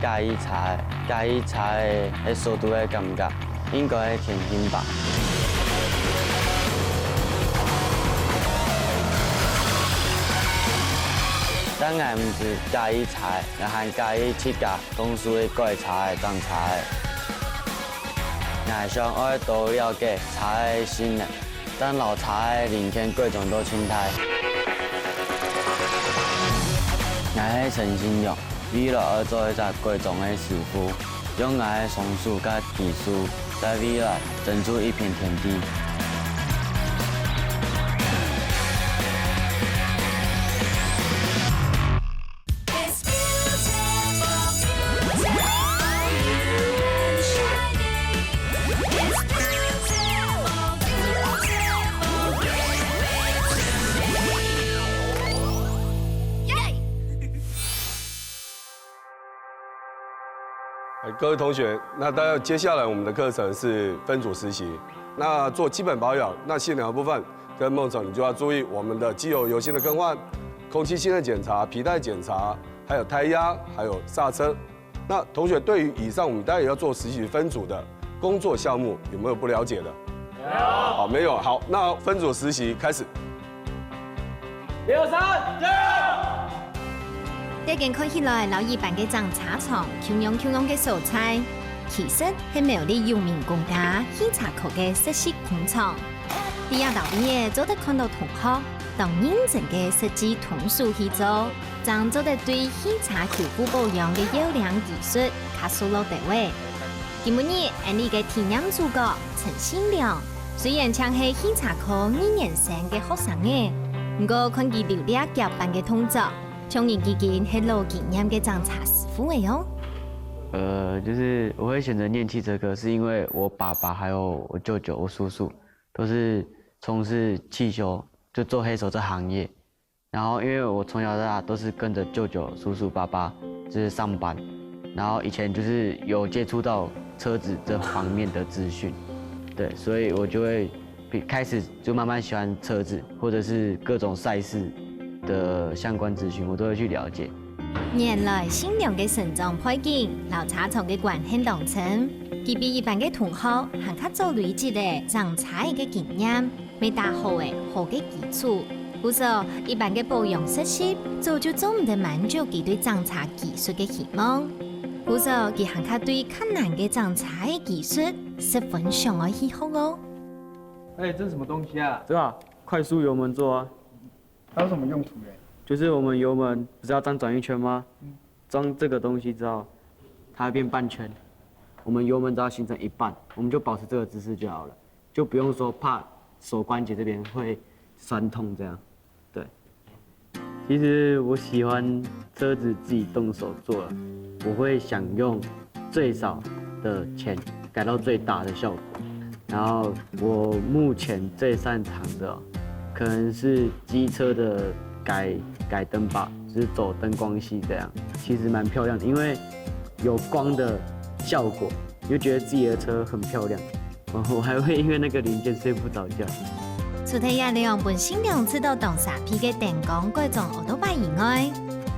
介意踩的速度的感觉，应该会轻轻吧。当然毋是介意踩，也含介意去甲公司的贵踩当踩。也想爱多了解踩的新的，当老踩的领先各种都青苔。我是陈新勇，未来要做一个贵重的师傅，用我的双手甲技术，在未来争出一片天地。各位同学，那大家接下来我们的课程是分组实习。那做基本保养，那细疗部分跟梦总，你就要注意我们的机油芯的更换、空气性的检查、皮带检查，还有胎压，还有刹车。那同学对于以上我们待会要做实习分组的工作项目有没有不了解的？有。好，没有。好，那分组实习开始。1、2、3，加油！一件看起来老一般嘅长茶厂，穷用嘅素材，其实係苗栗有名公家喜茶科嘅实习工厂。第二道邊嘅做得看到同學，當認真嘅設計同數去做，將做得對喜茶皮膚保養嘅優良技術卡數落地位。今日安利嘅體驗主角陳新良，雖然像係喜茶科2年生嘅學生嘅，不過看佢流利夾辦嘅動作。從人基金係老經驗嘅長茶師傅嘅喲。就是我会选择念汽车科，是因为我爸爸还有我舅舅、我叔叔都是从事汽修，就做黑手这行业。然后因为我从小到大都是跟着舅舅、叔叔、爸爸就是上班，然后以前就是有接触到车子这方面的资讯，对，所以我就会开始就慢慢喜欢车子，或者是各种赛事的相关资讯，我都会去了解。原來新娘嘅成長背景，老茶廠嘅關係當中，佢比一般嘅同學行較早累積嘅長茶嘅經驗，未打好嘅好嘅基礎。故說一般嘅保養實習，早就做唔得滿足佢對長茶技術嘅期望。故說佢行較對較難嘅長茶嘅技術十分上愛喜好哦。哎，这是什么东西啊？这个快速油门座啊，它有什么用途嘞？就是我们油门不是要这样转一圈吗？装这个东西之后，它会变半圈。我们油门只要形成一半，我们就保持这个姿势就好了，就不用说怕手关节这边会酸痛这样。对，其实我喜欢车子自己动手做了，我会想用最少的钱改到最大的效果。然后我目前最擅长的，可能是机车的改灯把，就是走灯光系这样，其实蛮漂亮的，因为有光的效果，你就觉得自己的车很漂亮。我还会因为那个零件睡不着觉。除咗一兩本新娘知道當沙皮嘅電光各種奧多巴以外，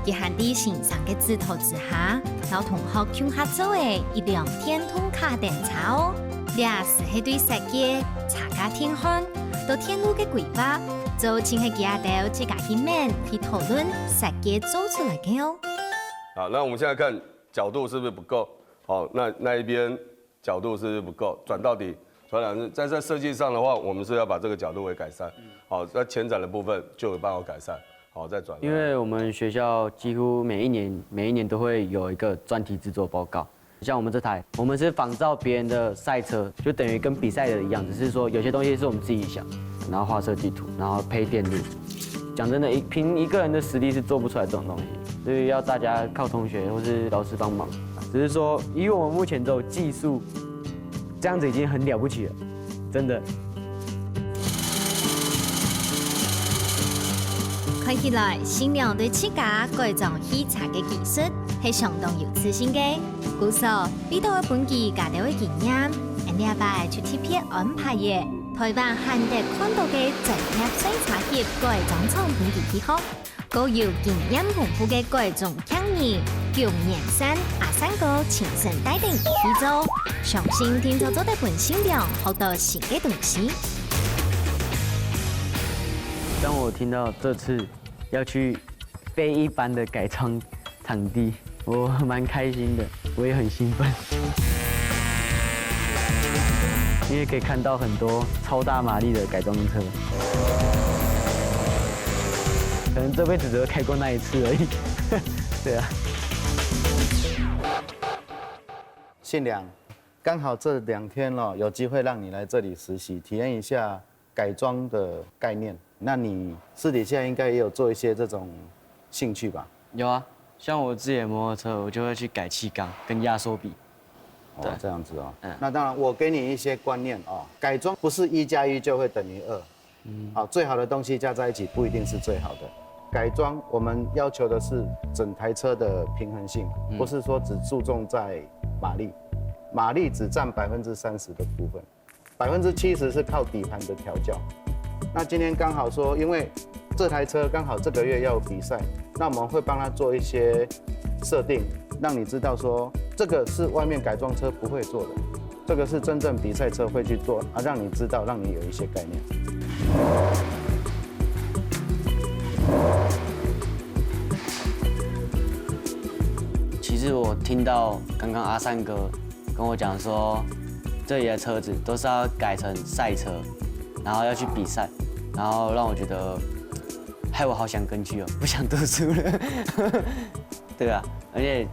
佢喺啲欣賞嘅指導之下，老同學共合作嘅一輛天通卡電車哦，也是係對設計、茶家天看到天路嘅規劃。就請係幾下到自家去面去討論設計做出來嘅哦。好，那我们现在看角度是不是不够？好，那一边角度是不是不够？转到底，传两次。在这设计上的话，我们是要把这个角度给改善。好，在前展的部分就有办法改善。好，再转。因为我们学校几乎每一年都会有一个专题制作报告。像我们这台，我们是仿照别人的赛车，就等于跟比赛的一样，只是说有些东西是我们自己想。然后画设计图，然后配电路。讲真的，凭一个人的实力是做不出来这种东西，所以要大家靠同学或是老师帮忙。只是说，以我们目前这种技术，这样子已经很了不起了，真的。看起來新娘對自家各種喜茶嘅技術係相當有自信嘅。故所比到一本期家條嘅經驗，人哋拜出特別安排嘅。台灣罕得看到嘅專業水茶業各種產品嘅喜好，高有經驗豐富嘅各種經驗， 9年山阿三哥亲身带领去做，相信听操作的本新娘好多新的东西。当我听到这次要去非一般的改装场地，我蛮开心的，我也很兴奋，因为可以看到很多超大马力的改装车，可能这辈子只会开过那一次而已。对啊。信良，刚好这2天有机会让你来这里实习，体验一下改装的概念。那你私底下应该也有做一些这种兴趣吧？有啊，像我自己的摩托车，我就会去改气缸跟压缩比。哦，这样子哦。那当然，我给你一些观念哦，改装不是1+1就会等于2。最好的东西加在一起不一定是最好的。改装我们要求的是整台车的平衡性，不是说只注重在马力，马力只占30%的部分，70%是靠底盘的调教。那今天刚好说，因为这台车刚好这个月要有比赛，那我们会帮他做一些设定，让你知道说这个是外面改装车不会做的，这个是真正比赛车会去做啊，让你知道，让你有一些概念。其实我听到刚刚阿三哥跟我讲说，这里的车子都是要改成赛车，然后要去比赛，然后让我觉得，害我好想跟去哦，不想读书了。对啊，而且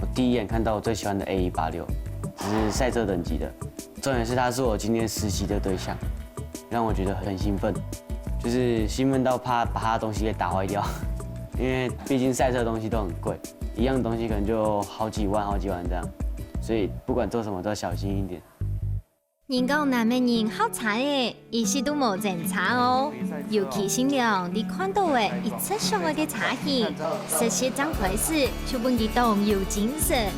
我第一眼看到我最喜欢的 A186，就是赛车等级的，重点是他是我今天实习的对象，让我觉得很兴奋，就是兴奋到怕把他的东西给打坏掉，因为毕竟赛车的东西都很贵。一样东西可能就好几万这样，所以不管做什么都要小心一点。人讲南美人好彩诶，一时都无正差哦。尤其新娘你看到的一切上的差型，这些张开始就本佢动有精神。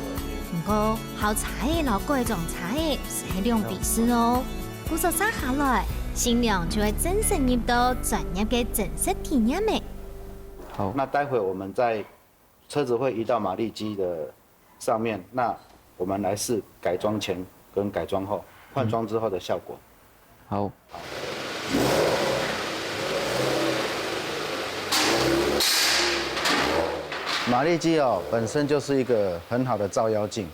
不过好彩的老贵种差的是量比试哦，故说生下来，新娘就会真正入到专业的正式体验的。好，那待会我们在车子会移到马力机的上面，那我们来试改装前跟改装后换装之后的效果。好。马力机本身就是一个很好的照妖镜，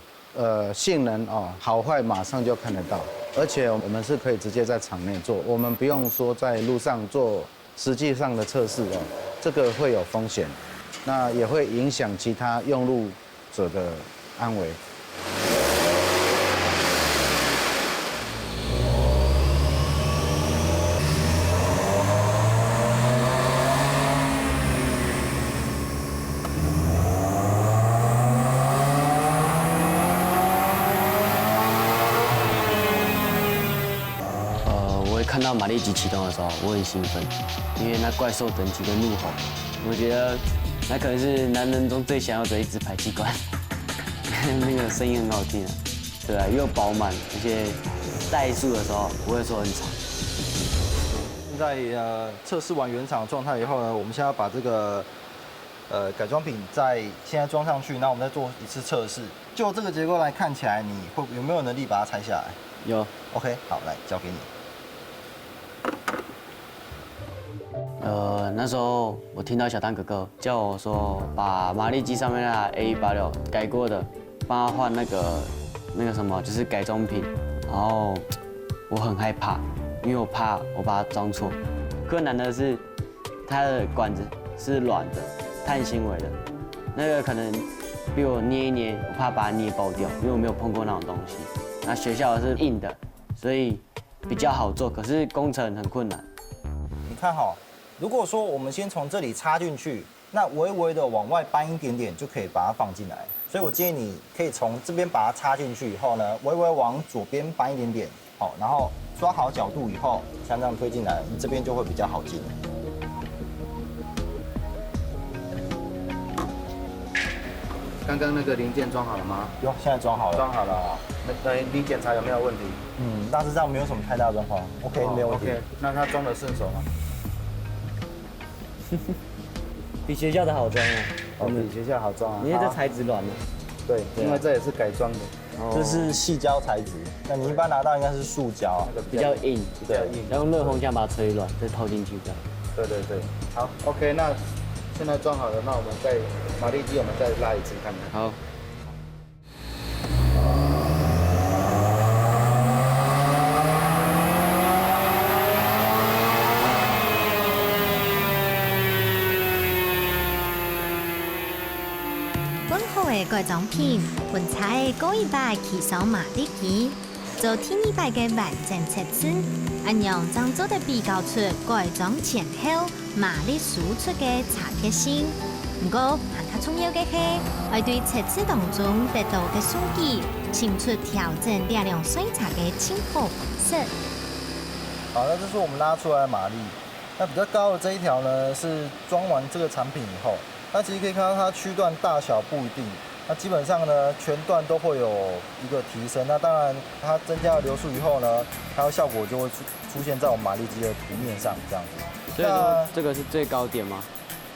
性能好坏马上就看得到，而且我们是可以直接在场内做，我们不用说在路上做实际上的测试这个会有风险。那也会影响其他用路者的安危。我会看到马力机启动的时候，我很兴奋，因为那怪兽等级的怒吼，我觉得。那可能是男人中最想要的一支排气管，那个声音很好听啊，对啊，又饱满，而且怠速的时候不会说很吵。现在测试完原厂状态以后呢，我们现在要把这个改装品现在装上去，那我们再做一次测试。就这个结构来看起来，你有没有能力把它拆下来？有。OK， 好，来交给你。那时候我听到小汤哥哥叫我说，把马力机上面的 A186改过的，帮他换那个什么，就是改装品。然后我很害怕，因为我怕我把它装错。更难的是，它的管子是软的，碳纤维的，那个可能比我捏一捏，我怕把它捏爆掉，因为我没有碰过那种东西。那学校是硬的，所以比较好做，可是工程很困难。你看好。如果说我们先从这里插进去，那微微的往外搬一点点就可以把它放进来。所以我建议你可以从这边把它插进去以后呢，微微往左边搬一点点，好，然后抓好角度以后，像这样推进来，你这边就会比较好进。刚刚那个零件装好了吗？有，现在装好了。装好了那你检查有没有问题？大致上没有什么太大的状况。OK， 没有问题。OK， 那它装得顺手吗？比学校的好装啊。哦，比学校好装啊。因为这材质软了。对，因为这也是改装的，这是细胶材质，那你一般拿到应该是塑胶，比较硬，比较硬，要用热风枪把它吹软，再套进去这样。对对对，好 ，OK， 那现在装好了，那我们再马力机我们再拉一次看看。好。温厚的改装品，混彩的高一百起手马力机，做天一百嘅完整测试，按样将做的比较出改装前后马力输出嘅差别性。不过，更加重要嘅係，要對測試當中得到嘅數據，清楚調整大量水差嘅清楚方式。好，那这是我们拉出来的马力。那比较高的这一条呢，是装完这个产品以后，那其实可以看到它区段大小不一定。那基本上呢，全段都会有一个提升。那当然，它增加了流速以后呢，它的效果就会出现在我们马力机的图面上这样子。所以说这个是最高点吗？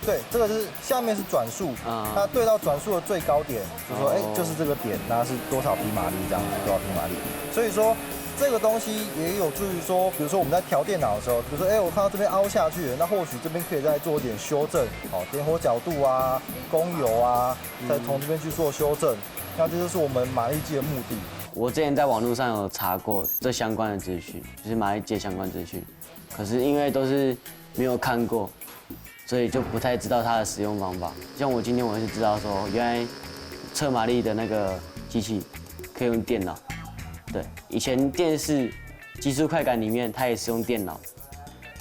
对，这个是下面是转速，它对到转速的最高点，就说就是这个点，那是多少匹马力这样子，多少匹马力。所以说这个东西也有助于说，比如说我们在调电脑的时候，比如说我看到这边凹下去了，那或许这边可以再做一点修正，点火角度啊、供油啊，再从这边去做修正。那这就是我们马力机的目的。我之前在网络上有查过这相关的资讯，就是马力机相关资讯，可是因为都是没有看过。所以就不太知道它的使用方法。像我今天我是知道说，原来测马力的那个机器可以用电脑。对，以前电视极速快感里面它也是用电脑，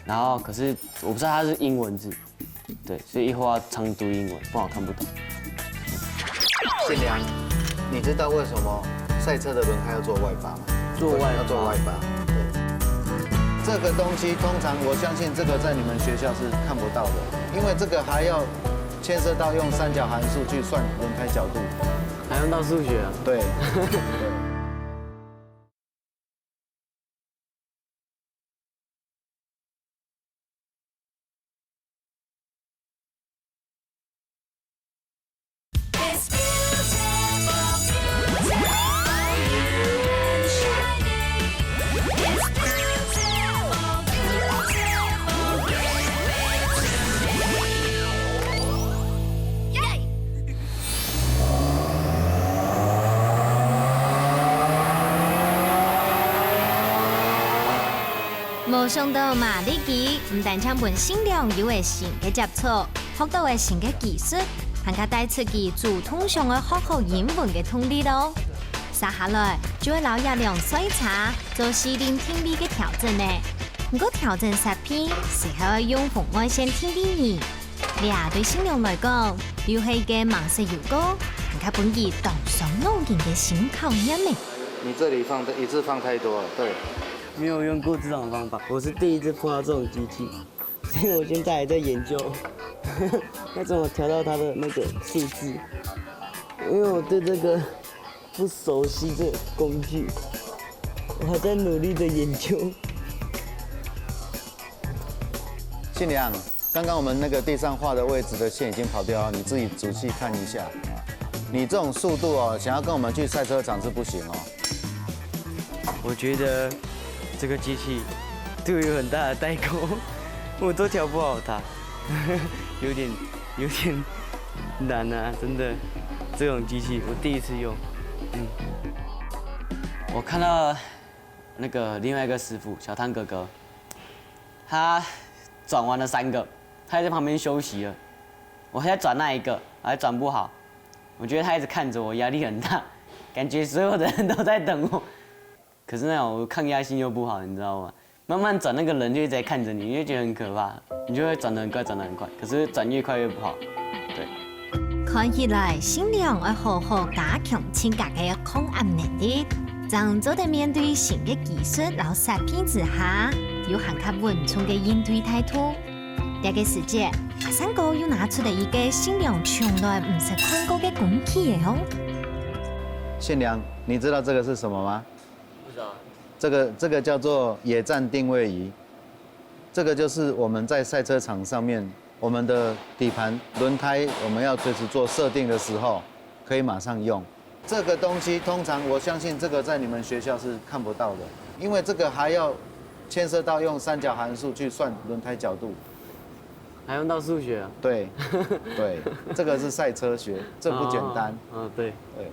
然后可是我不知道它是英文字，对，所以以后要常读英文，不然我看不懂。信良，你知道为什么赛车的轮胎要做外八吗？要做外八。这个东西通常我相信这个在你们学校是看不到的，因为这个还要牵涉到用三角函数去算轮胎角度，还用到数学啊？对。冇想到马力机唔但將本新量有嘅新嘅接觸，學到嘅新嘅技術，更加帶出佢做通常嘅學好英文嘅通力咯。接下來就會留一量水茶做視聽聽力嘅調整呢。如果調整設備適合用紅外線聽力儀，呢對新量來講，要係嘅盲色油膏，更加本意當上腦筋嘅新考驗呢。你這裡放的一次放太多了，對。没有用过这种方法，我是第一次碰到这种机器，所以我现在还在研究要怎么调到它的那个数字，因为我对这个不熟悉这个工具，我还在努力的研究。信良，刚刚我们那个地上画的位置的线已经跑掉了，你自己仔细看一下。你这种速度哦，想要跟我们去赛车场是不行哦。我觉得这个机器对我有很大的代沟，我都调不好它，有点难啊，真的。这种机器我第一次用，我看到那个另外一个师傅小汤哥哥，他转完了3个，他还在旁边休息了，我还在转那一个，还转不好，我觉得他一直看着我，压力很大，感觉所有的人都在等我。可是那种抗压性又不好，你知道吗？慢慢转，那个人就一直在看着你，你就觉得很可怕，你就会转得很快，转得很快。可是转越快越不好，对。看起来新量要好好加強自家嘅抗壓能力，將做得面對新嘅技術然後設備之下，有更加穩重嘅應對態度。這個時節，阿三哥又拿出了一個新量從來唔是看過嘅工具嘅哦。信良，你知道這個是什麼嗎？不知道。這個叫做野戰定位儀，這個就是我們在賽車場上面我们的底盘轮胎我们要随时做设定的时候，可以马上用。这个东西通常我相信这个在你们学校是看不到的，因为这个还要牵涉到用三角函数去算轮胎角度，还用到数学啊？对，对，这个是赛车学，这不简单。对。对，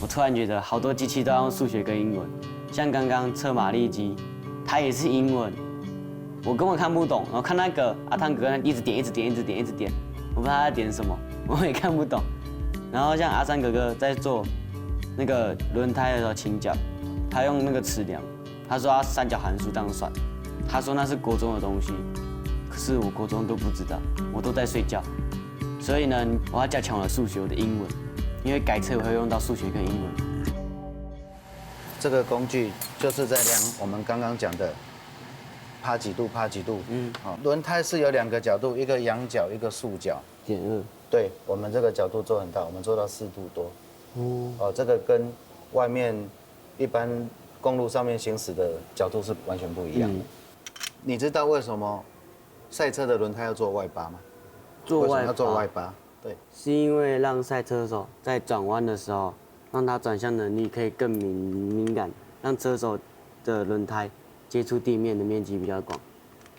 我突然觉得好多机器都要用数学跟英文，像刚刚测马力机，它也是英文，我根本看不懂。然后看那个阿汤哥一直点，我不知道他在点什么，我也看不懂。然后像阿三哥哥在做那个轮胎的时候倾角，他用那个尺量，他说他三角函数这样算，他说那是国中的东西，可是我国中都不知道，我都在睡觉。所以呢，我要加强我的数学，我的英文，因为改车我会用到数学跟英文。这个工具就是在量我们刚刚讲的趴几度。好，轮胎是有2个角度，一个仰角，一个竖角。0.2。对，我们这个角度做很大，我们做到4度多。哦，这个跟外面一般公路上面行驶的角度是完全不一样的。你知道为什么赛车的轮胎要做外八吗？为什么要做外八？对，是因为让赛车手在转弯的时候，让他转向能力可以更敏感，让车手的轮胎接触地面的面积比较广。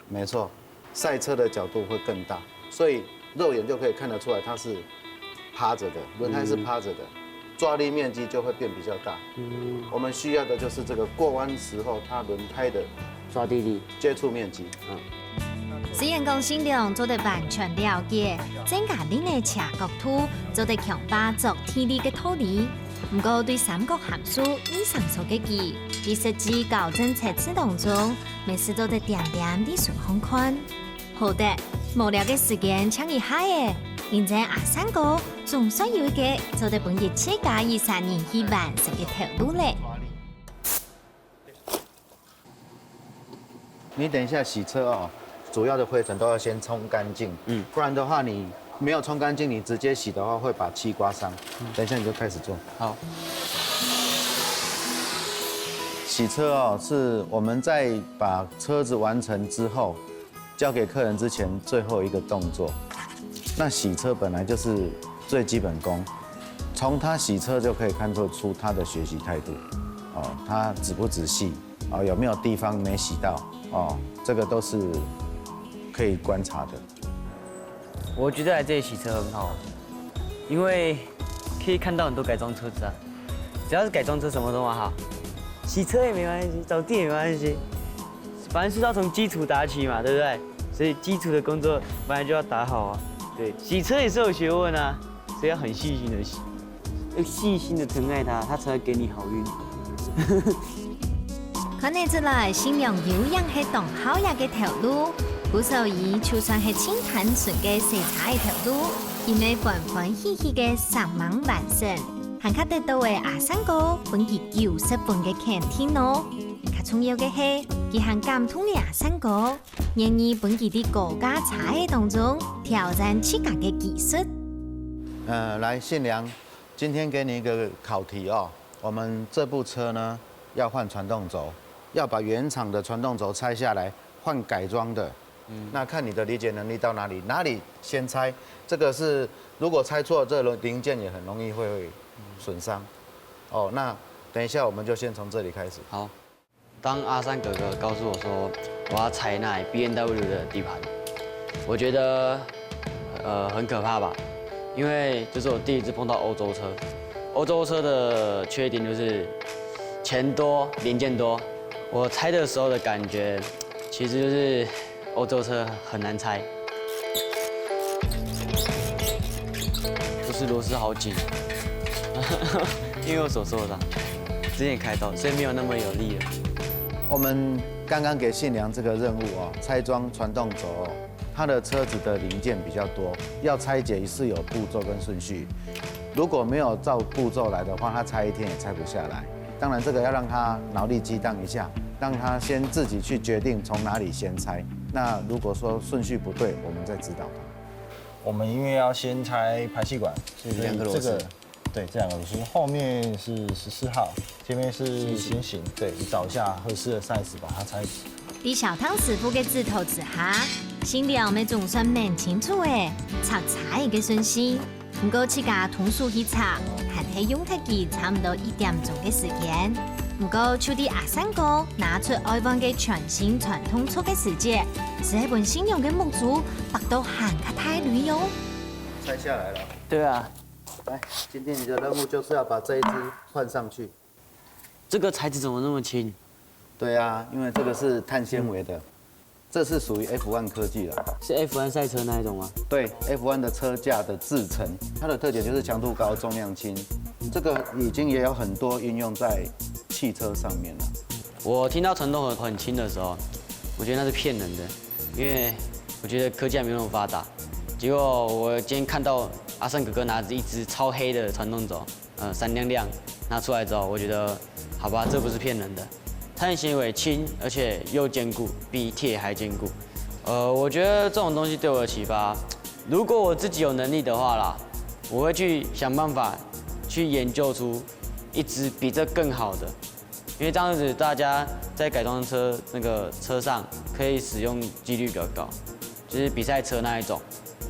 没错，赛车的角度会更大，所以肉眼就可以看得出来它是趴着的，轮胎是趴着的，抓力面积就会变比较大。我们需要的就是这个过弯时候它轮胎的抓地力、接触面积。虽然讲尽量做得完全了解，增加恁的车角度，做得强化做体力的道理。不过对三角函数以上所嘅记，在设计校正测试当中，每次都得点点的顺风看。好的，无聊嘅时间抢一下嘅，现在阿三哥总算有一个做得本业车架23年去完成嘅头路咧。你等一下洗车哦，主要的灰尘都要先冲干净，不然的话你没有冲干净，你直接洗的话会把漆刮伤。等一下你就开始做。好。洗车哦，是我们在把车子完成之后，交给客人之前最后一个动作。那洗车本来就是最基本功，从他洗车就可以看得出他的学习态度，哦，他仔不仔细，哦，有没有地方没洗到，哦，这个都是可以观察的。我觉得来这里洗车很好，因为可以看到很多改装车子啊，只要是改装车什么都蛮好，洗车也没关系，找店也没关系，反正是要从基础打起嘛，对不对？所以基础的工作本来就要打好啊。对，洗车也是有学问啊，所以要很细心的洗，要细心的疼爱它，它才会给你好运。看得出来，新娘有样系动好嘢嘅头路，古所以就算系清坦纯嘅洗车嘅头路，因为欢欢喜喜嘅上网完成，还卡得到嘅阿三哥本期90分嘅肯定哦。較重要嘅係，佢還感通嘅阿三哥，願意本期的國家茶嘅當中挑戰自家嘅技術。来，信良，今天给你一个考题哦。我们这部车呢要换传动轴，要把原厂的传动轴拆下来换改装的。那看你的理解能力到哪里，哪里先拆，这个是如果拆错，这零件也很容易会损伤。哦，那等一下我们就先从这里开始。好。当阿三哥哥告诉我说我要采纳 BMW 的底盘，我觉得很可怕吧，因为这是我第一次碰到欧洲车。欧洲车的缺点就是钱多、零件多。我拆的时候的感觉，其实就是欧洲车很难拆，就是螺丝好紧，因为我手受伤，之前开刀，所以没有那么有力了。我们刚刚给信良这个任务哦，拆装传动轴哦，它的车子的零件比较多，要拆解是有步骤跟顺序。如果没有照步骤来的话，他拆1天也拆不下来。当然，这个要让他脑力激荡一下，让他先自己去决定从哪里先拆。那如果说顺序不对，我们再指导他。我们因为要先拆排气管，是2个螺丝。对，这2个螺丝，后面是14号，前面是心形。对，你找一下合适的 size 把它拆伫小汤师傅嘅指导之下，新娘咪总算蛮清楚诶炒菜嘅顺序。不过自家同数去炒，还係用特技差唔多1點鐘嘅時間。不過，就啲阿三哥拿出愛灣嘅全新傳統醋嘅時節，是一本新用嘅木竹，白到行卡太旅遊。拆下来了。对啊，来，今天你的任务就是要把这一只换上去。这个材质怎么那么轻？对啊，因为这个是碳纤维的，这是属于 F1 科技的。是 F1 赛车那一种吗？对 ，F1 的车架的制成，它的特点就是强度高、重量轻。这个已经也有很多应用在汽车上面了。我听到传统很轻的时候，我觉得那是骗人的，因为我觉得科技还没那么发达。结果我今天看到阿胜哥哥拿着一只超黑的传动轴，闪亮亮拿出来之后，我觉得好吧，这不是骗人的。碳纤维轻，而且又坚固，比铁还坚固。我觉得这种东西对我的启发，如果我自己有能力的话啦，我会去想办法去研究出一只比这更好的，因为这样子大家在改装车那个车上可以使用几率比较高，就是比赛车那一种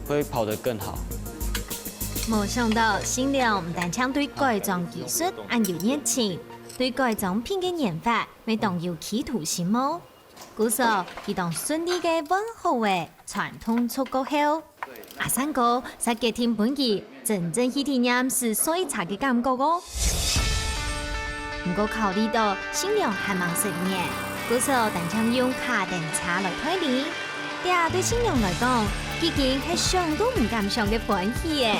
会跑得更好。冇想到新娘唔但將對改裝技術很有熱情，對改裝品嘅研發咪當有企圖心喎。故說佢當順利嘅溫和嘅傳統出國後，阿三哥實嘅聽本期真正去體驗是水茶嘅感覺哦。不過考慮到新娘還忙食嘢，故說但將用卡電車來推理，這對新娘來講，已經係想都唔敢想嘅歡喜嘅。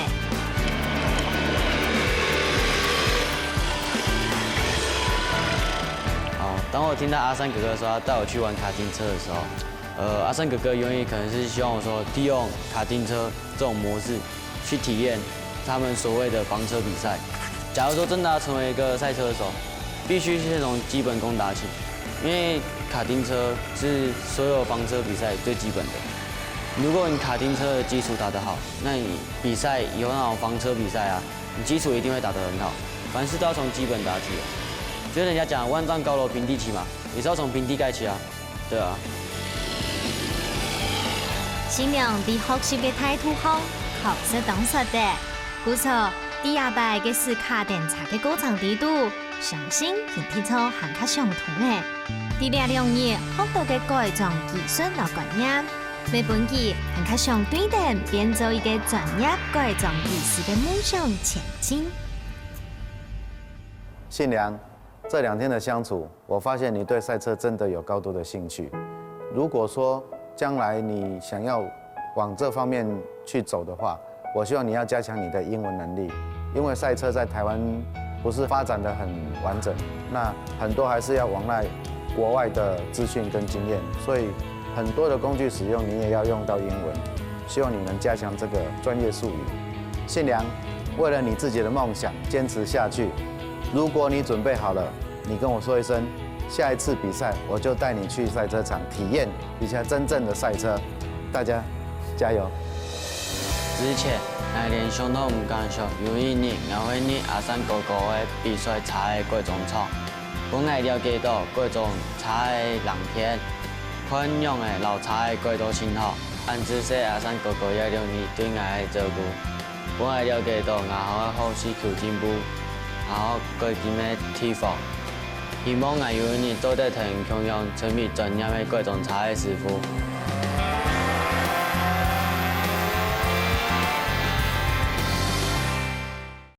當我聽到阿三哥哥說要帶我去玩卡丁車的時候，阿三哥哥原意可能是希望我說利用卡丁車這種模式去體驗他們所謂的房車比賽。假如說真的要成為一個賽車手，必須先從基本功打起，因為卡丁車是所有房車比賽最基本的。如果你卡丁車的基礎打得好，那你比賽以後那種房車比賽啊，你基礎一定會打得很好。凡事都要從基本打起。就是人家講萬丈高樓平地起嘛，也是要從平地蓋起啊，對啊。新娘伫學習嘅態度好，學識當實的。故錯第二擺嘅是卡電車嘅過程地度，相信佢聽出很較相同嘅。第2年學到嘅改裝技術和觀念，每本期很較相對的變做一個專業改裝技師嘅夢想前進。信良。這2天的相處，我發現你對賽車真的有高度的興趣。如果說將來你想要往這方面去走的話，我希望你要加強你的英文能力，因為賽車在台灣不是發展得很完整，那很多還是要往來國外的資訊跟經驗，所以很多的工具使用你也要用到英文。希望你能加強這個專業術語。信良，為了你自己的夢想，堅持下去。如果你準備好了，你跟我說一聲，下一次比賽我就帶你去賽車場體驗一下真正的賽車。大家加油！之前來連想都唔敢想，有一年我會你阿三哥哥的比賽車的各種廠，本來了解到各種車的人片、款樣的老車的各種型號，按知識阿三哥哥也讓你對我的照顧，本來了解到我的後續求進步。然後改進的提防，希望我有一日做得同樣成為專業的各種車的師傅。